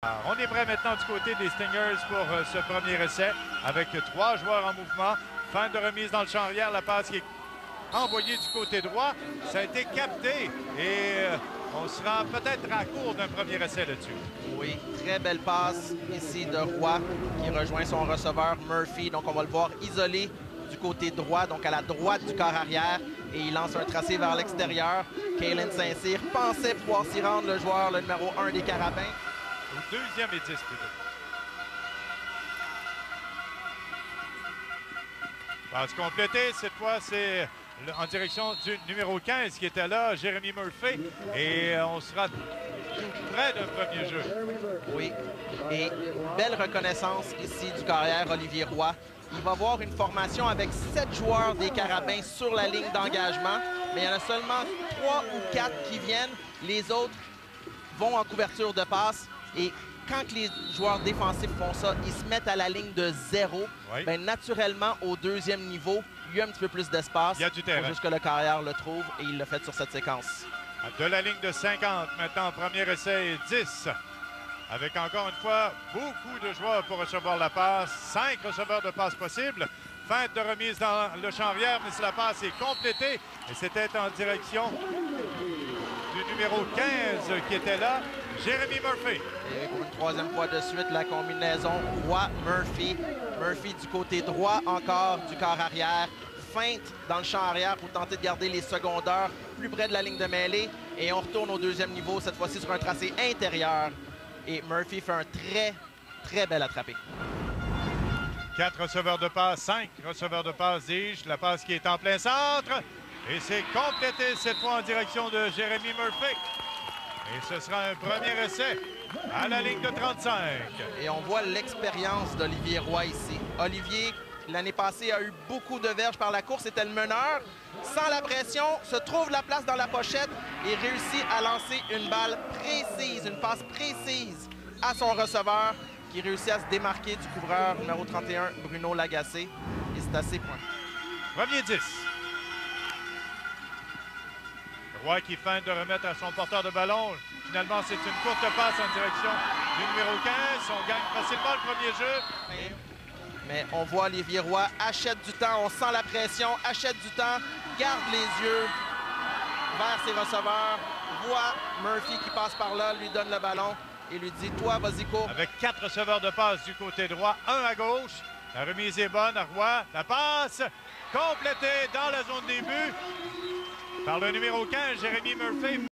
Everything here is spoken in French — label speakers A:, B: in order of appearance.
A: On est prêt maintenant du côté des Stingers pour ce premier essai avec 3 joueurs en mouvement. Fin de remise dans le champ arrière, la passe qui est envoyée du côté droit. Ça a été capté et on sera peut-être à court d'un premier essai là-dessus.
B: Oui, très belle passe ici de Roy qui rejoint son receveur Murphy. Donc on va le voir isolé du côté droit, donc à la droite du corps arrière. Et il lance un tracé vers l'extérieur. Kalen Saint-Cyr pensait pouvoir s'y rendre, le joueur, le numéro 1 des Carabins.
A: Au deuxième et 10 plutôt. Passe complétée, cette fois c'est en direction du numéro 15 qui était là, Jeremy Murphy. Et on sera tout près d'un premier jeu.
B: Oui, et belle reconnaissance ici du carrière Olivier Roy. Il va voir une formation avec 7 joueurs des Carabins sur la ligne d'engagement, mais il y en a seulement 3 ou 4 qui viennent. Les autres vont en couverture de passe. Et quand les joueurs défensifs font ça, ils se mettent à la ligne de 0.
A: Oui.
B: Bien, naturellement, au deuxième niveau, il y a un petit peu plus d'espace.
A: Il y a du terrain.
B: Faut juste que le carrière le trouve et il l'a fait sur cette séquence.
A: De la ligne de 50, maintenant, premier essai et 10. Avec encore une fois, beaucoup de joueurs pour recevoir la passe. 5 receveurs de passe possibles. Feinte de remise dans le champ arrière, mais si la passe est complétée, et c'était en direction du numéro 15 qui était là, Jeremy Murphy.
B: Et pour une troisième fois de suite, la combinaison Roy-Murphy. Murphy du côté droit encore du corps arrière. Feinte dans le champ arrière pour tenter de garder les secondeurs plus près de la ligne de mêlée. Et on retourne au deuxième niveau, cette fois-ci sur un tracé intérieur. Et Murphy fait un très bel attrapé.
A: 4 receveurs de passe, 5 receveurs de passe, dis-je. La passe qui est en plein centre. Et c'est complété cette fois en direction de Jeremy Murphy. Et ce sera un premier essai à la ligne de 35.
B: Et on voit l'expérience d'Olivier Roy ici. Olivier, l'année passée, a eu beaucoup de verges par la course, était le meneur. Sans la pression, se trouve la place dans la pochette et réussit à lancer une balle précise, une passe précise à son receveur qui réussit à se démarquer du couvreur numéro 31, Bruno Lagacé. Et c'est assez point.
A: Premier 10. Roy qui feinte de remettre à son porteur de ballon. Finalement, c'est une courte passe en direction du numéro 15. On gagne facilement le premier jeu.
B: Mais on voit Olivier Roy achète du temps, on sent la pression, achète du temps, garde les yeux vers ses receveurs, voit Murphy qui passe par là, lui donne le ballon et lui dit « Toi, vas-y, cours ».
A: Avec 4 receveurs de passe du côté droit, 1 à gauche. La remise est bonne à Roy. La passe complétée dans la zone des buts par le numéro 15, Jeremy Murphy.